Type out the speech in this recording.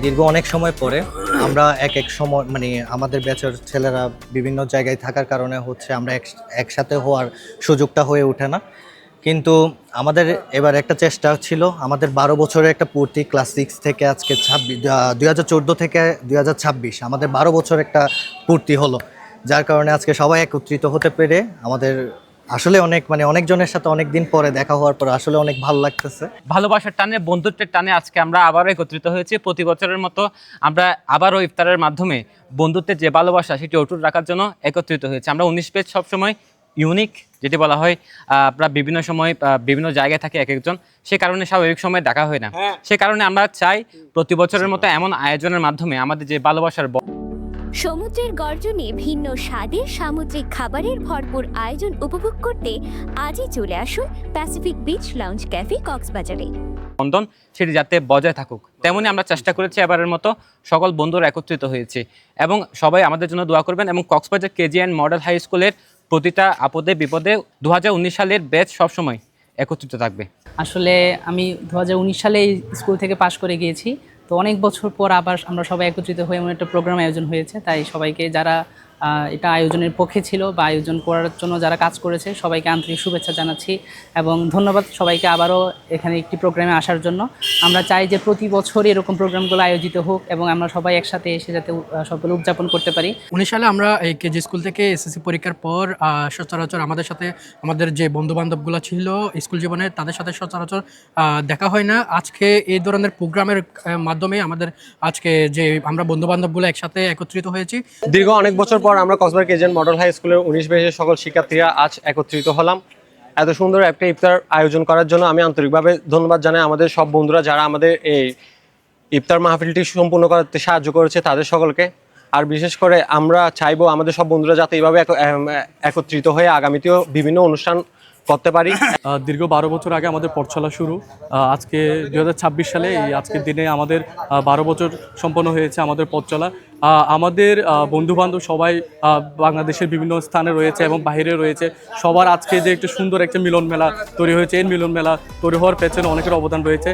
দীর্ঘ অনেক সময় পরে আমরা এক এক সময় মানে আমাদের ব্যাচের ছেলেরা বিভিন্ন জায়গায় থাকার কারণে হচ্ছে আমরা একসাথে হওয়ার সুযোগটা হয়ে ওঠে না। কিন্তু আমাদের এবার একটা চেষ্টা ছিল, আমাদের 12 বছরের একটা পূর্তি, ক্লাস 6 থেকে আজকে 2014 থেকে 2026 আমাদের 12 বছর একটা পূর্তি হলো, যার কারণে আজকে সবাই একত্রিত হতে পেরে আমাদের আসলে অনেকজনের সাথে অনেক দিন পরে দেখা হওয়ার পর আসলে অনেক ভালো লাগতেছে। ভালোবাসার টানে, বন্ধুত্বের টানে আজকে আমরা আবারও একত্রিত হয়েছি। প্রতি বছরের মতো আমরা আবারও ইফতারের মাধ্যমে বন্ধুত্বের যে ভালোবাসা সেটি অটুট রাখার জন্য একত্রিত হয়েছে। আমরা 19 পেজ সবসময় ইউনিক, যেটি বলা হয়, আমরা বিভিন্ন সময় বিভিন্ন জায়গায় থাকি এক একজন, সে কারণে স্বাভাবিক সময় দেখা হয় না। সে কারণে আমরা চাই প্রতি বছরের মতো এমন আয়োজনের মাধ্যমে আমাদের যে ভালোবাসার সমুদ্রের গর্জনে ভিন্ন স্বাদের সামুদ্রিক খাবারের ভরপুর আয়োজন উপভোগ করতে আজই চলে আসুন প্যাসিফিক বিচ লাউঞ্জ ক্যাফে কক্সবাজারে। বন্ধন সেটি যাতে বজায় থাকুক, তেমনি আমরা চেষ্টা করেছি এবারের মতো সকল বন্ধুরা একত্রিত হয়েছে এবং সবাই আমাদের জন্য দোয়া করবেন। এবং কক্সবাজার কেজিএন মডেল হাই স্কুলের প্রতিটা আপদে বিপদে 2019 সালের ব্যাচ সবসময় একত্রিত থাকবে। আসলে আমি 2019 সালে স্কুল থেকে পাশ করে গিয়েছি, তো অনেক বছর পর আবার আমরা সবাই একত্রিত হয়ে এমন একটা প্রোগ্রাম আয়োজন হয়েছে। তাই সবাইকে যারা এটা আয়োজনের পক্ষে ছিল বা আয়োজন করার জন্য যারা কাজ করেছে সবাইকে আন্তরিক শুভেচ্ছা জানাচ্ছি এবং ধন্যবাদ সবাইকে আবারও এখানে একটি প্রোগ্রামে আসার জন্য। আমরা চাই যে প্রতি বছরই এরকম প্রোগ্রামগুলো আয়োজিত হোক এবং আমরা সবাই একসাথে এসে যাতে সবগুলো উদযাপন করতে পারি। 19 সালে আমরা এই কেজি স্কুল থেকে এসএসসি পরীক্ষার পর সচরাচর আমাদের সাথে আমাদের যে বন্ধুবান্ধবগুলো ছিল স্কুল জীবনে তাদের সাথে সচরাচর দেখা হয় না। আজকে এই ধরনের প্রোগ্রামের মাধ্যমে আমাদের আজকে যে আমরা বন্ধুবান্ধবগুলো একসাথে একত্রিত হয়েছি। দীর্ঘ অনেক বছর পর আমরা কক্সবাজার কেজিএন মডেল হাই স্কুলের 19 ব্যাচের সকল শিক্ষার্থীরা আজ একত্রিত হলাম এত সুন্দর একটা ইফতার আয়োজন করার জন্য। আমি আন্তরিকভাবে ধন্যবাদ জানাই আমাদের সব বন্ধুরা যারা আমাদের এই ইফতার মাহফিলটি সম্পূর্ণ করতে সাহায্য করেছে, তাদের সকলকে। আর বিশেষ করে আমরা চাইবো আমাদের সব বন্ধুরা যাতে এইভাবে একত্রিত হয়ে আগামীতেও বিভিন্ন অনুষ্ঠান করতে পারি। দীর্ঘ 12 বছর আগে আমাদের পথ চলা শুরু। আজকে 2026 সালে এই আজকের দিনে আমাদের 12 বছর সম্পন্ন হয়েছে আমাদের পথ চলা। আমাদের বন্ধুবান্ধব সবাই বাংলাদেশের বিভিন্ন স্থানে রয়েছে এবং বাইরে রয়েছে। সবার আজকে যে একটা সুন্দর একটা মিলন মেলা তৈরি হয়েছে, এই মিলন মেলা তৈরি হওয়ার পেছনে অনেকের অবদান রয়েছে।